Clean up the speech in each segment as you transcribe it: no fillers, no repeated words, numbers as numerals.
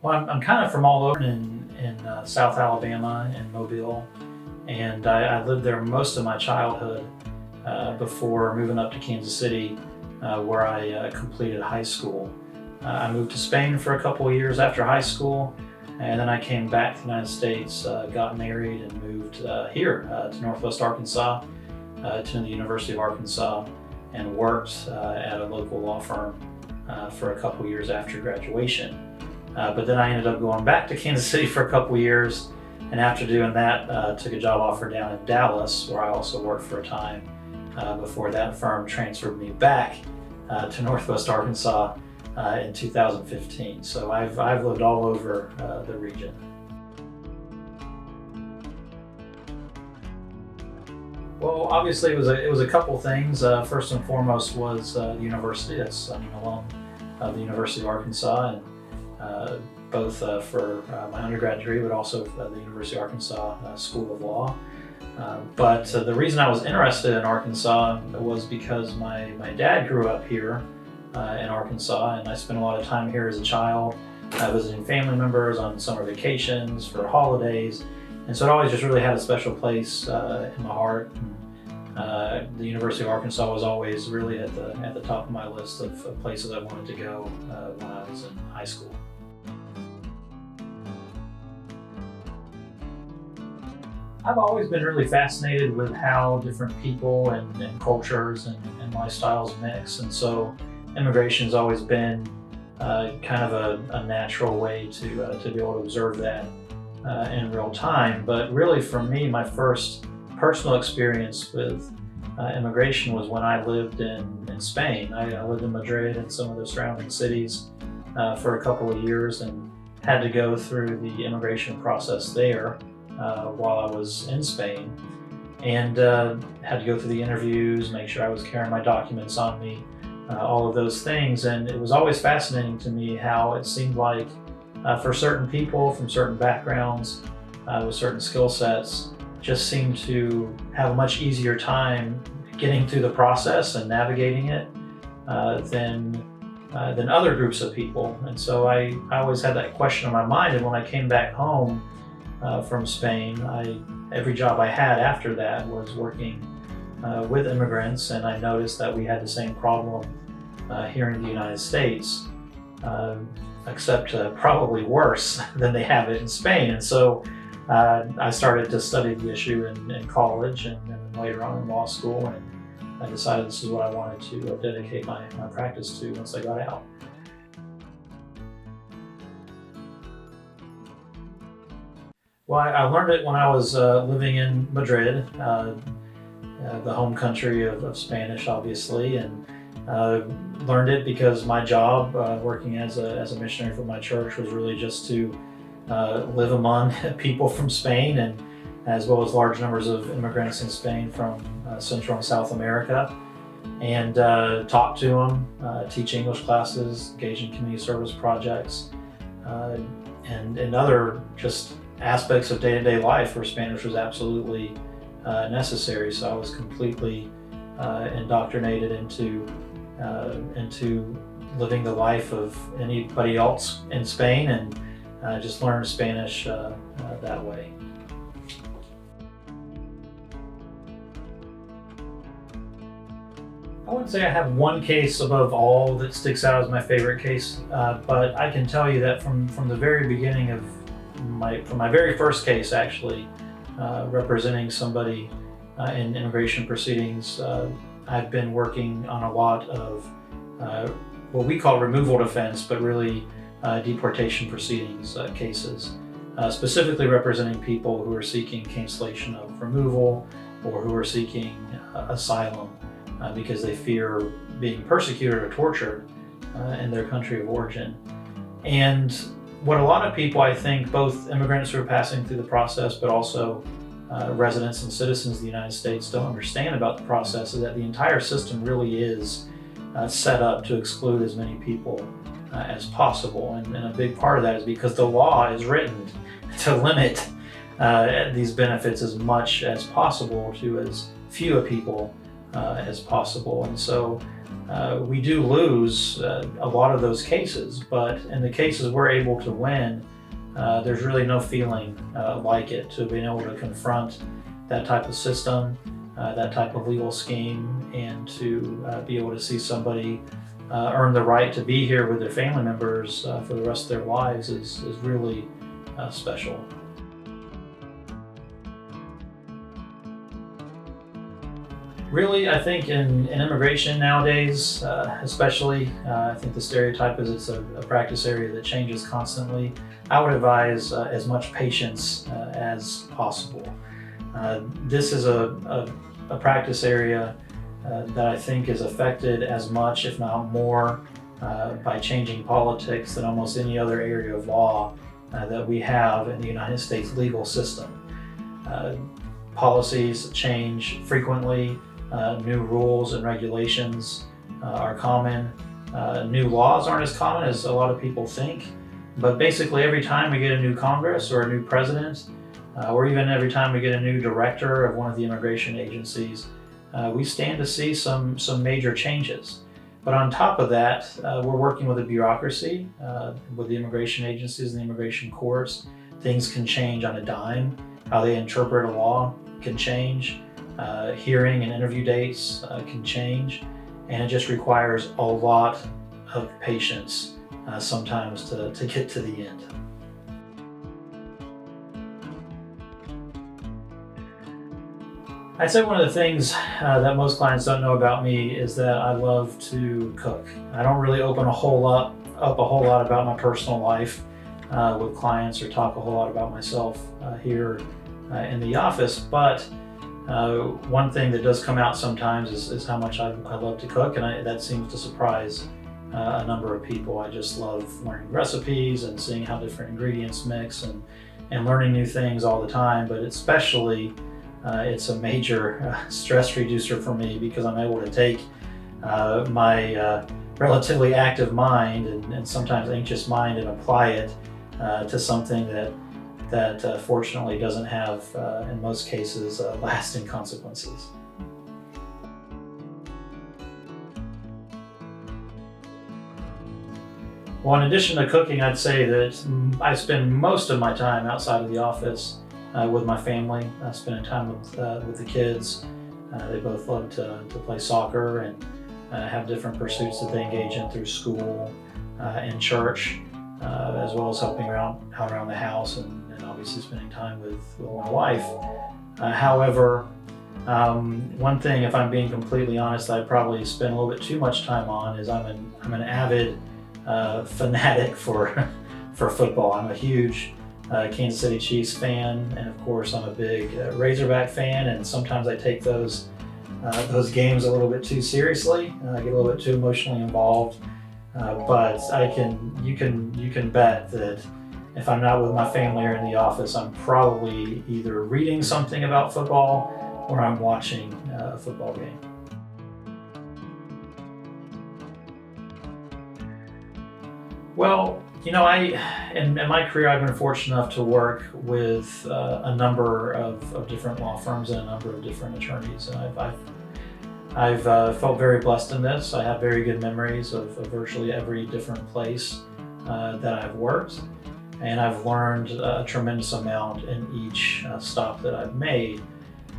Well, I'm kind of from all over in South Alabama and Mobile, and I lived there most of my childhood before moving up to Kansas City, where I completed high school. I moved to Spain for a couple of years after high school, and then I came back to the United States, got married, and moved here to Northwest Arkansas, to the University of Arkansas, and worked at a local law firm for a couple of years after graduation. But then I ended up going back to Kansas City for a couple of years, and after doing that, took a job offer down in Dallas, where I also worked for a time before that firm transferred me back to Northwest Arkansas in 2015. So I've lived all over the region. Well, obviously it was a couple things. First and foremost was the university. I'm an alum of the University of Arkansas, and both for my undergrad degree, but also the University of Arkansas School of Law. But the reason I was interested in Arkansas was because my dad grew up here in Arkansas, and I spent a lot of time here as a child, visiting family members on summer vacations, for holidays, and so it always just really had a special place in my heart. The University of Arkansas was always really at the top of my list of places I wanted to go when I was in high school. I've always been really fascinated with how different people and cultures and lifestyles mix, and so immigration has always been kind of a natural way to be able to observe that in real time. But really, for me, my first personal experience with immigration was when I lived in Spain. I lived in Madrid and some of the surrounding cities for a couple of years, and had to go through the immigration process there while I was in Spain, and had to go through the interviews, make sure I was carrying my documents on me, all of those things. And it was always fascinating to me how it seemed like for certain people from certain backgrounds with certain skill sets just seemed to have a much easier time getting through the process and navigating it than other groups of people. And so I always had that question in my mind, and when I came back home from Spain, every job I had after that was working with immigrants, and I noticed that we had the same problem here in the United States, except probably worse than they have it in Spain. And so I started to study the issue in college, and then later on in law school, and I decided this is what I wanted to dedicate my practice to once I got out. Well, I learned it when I was living in Madrid, the home country of Spanish, obviously, and learned it because my job working as a missionary for my church was really just to live among people from Spain, and as well as large numbers of immigrants in Spain from Central and South America, and talk to them, teach English classes, engage in community service projects, and other just aspects of day-to-day life where Spanish was absolutely necessary. So I was completely indoctrinated into living the life of anybody else in Spain, and just learned Spanish that way. I wouldn't say I have one case above all that sticks out as my favorite case, but I can tell you that from the very beginning of from my very first case, actually, representing somebody in immigration proceedings, I've been working on a lot of what we call removal defense, but really deportation proceedings cases, specifically representing people who are seeking cancellation of removal or who are seeking asylum because they fear being persecuted or tortured in their country of origin. And what a lot of people, I think, both immigrants who are passing through the process, but also residents and citizens of the United States, don't understand about the process is that the entire system really is set up to exclude as many people as possible. And a big part of that is because the law is written to limit these benefits as much as possible to as few people as possible. And so we do lose a lot of those cases, but in the cases we're able to win, there's really no feeling like it, to being able to confront that type of system, that type of legal scheme, and to be able to see somebody earn the right to be here with their family members for the rest of their lives is really special. Really, I think in immigration nowadays, especially, I think the stereotype is it's a practice area that changes constantly. I would advise as much patience as possible. This is a practice area that I think is affected as much, if not more, by changing politics than almost any other area of law that we have in the United States legal system. Policies change frequently. New rules and regulations are common. New laws aren't as common as a lot of people think, but basically every time we get a new Congress or a new president, or even every time we get a new director of one of the immigration agencies, we stand to see some major changes. But on top of that, we're working with a bureaucracy, with the immigration agencies and the immigration courts. Things can change on a dime. How they interpret a law can change. Hearing and interview dates can change, and it just requires a lot of patience sometimes to get to the end. I'd say one of the things that most clients don't know about me is that I love to cook. I don't really open up a whole lot about my personal life with clients or talk a whole lot about myself here in the office, but one thing that does come out sometimes is how much I love to cook, and that seems to surprise a number of people. I just love learning recipes and seeing how different ingredients mix and learning new things all the time, but especially it's a major stress reducer for me because I'm able to take my relatively active mind and sometimes anxious mind and apply it to something that fortunately doesn't have, in most cases, lasting consequences. Well, in addition to cooking, I'd say that I spend most of my time outside of the office with my family, spending time with the kids. They both love to play soccer and have different pursuits that they engage in through school and church, as well as helping out around the house and obviously spending time with my wife. However, one thing, if I'm being completely honest, I probably spend a little bit too much time on is I'm an avid fanatic for football. I'm a huge Kansas City Chiefs fan, and of course I'm a big Razorback fan, and sometimes I take those games a little bit too seriously. I get a little bit too emotionally involved, but you can bet that if I'm not with my family or in the office, I'm probably either reading something about football or I'm watching a football game. Well, in my career, I've been fortunate enough to work with a number of different law firms and a number of different attorneys. And I've felt very blessed in this. I have very good memories of virtually every different place that I've worked. And I've learned a tremendous amount in each stop that I've made.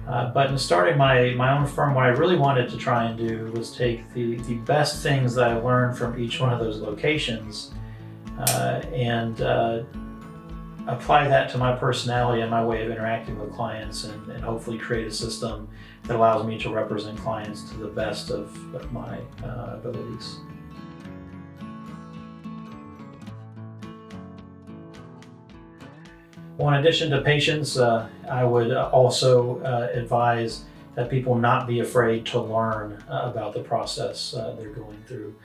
But in starting my own firm, what I really wanted to try and do was take the best things that I learned from each one of those locations and apply that to my personality and my way of interacting with clients, and hopefully create a system that allows me to represent clients to the best of my abilities. Well, in addition to patience, I would also advise that people not be afraid to learn about the process they're going through.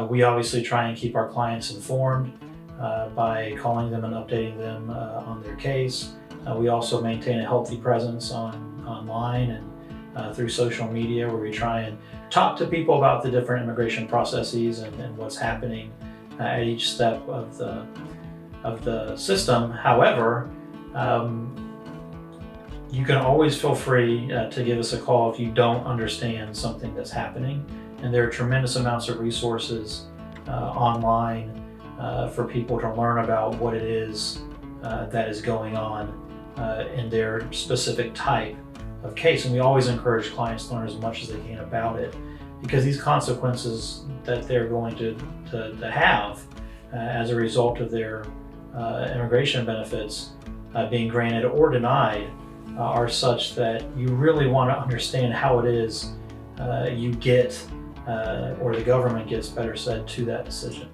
We obviously try and keep our clients informed by calling them and updating them on their case. We also maintain a healthy presence online and through social media, where we try and talk to people about the different immigration processes and what's happening at each step of the system. However, you can always feel free to give us a call if you don't understand something that's happening. And there are tremendous amounts of resources online for people to learn about what it is that is going on in their specific type of case. And we always encourage clients to learn as much as they can about it, because these consequences that they're going to have as a result of their immigration benefits being granted or denied are such that you really want to understand how it is you get, or the government gets, better said, to that decision.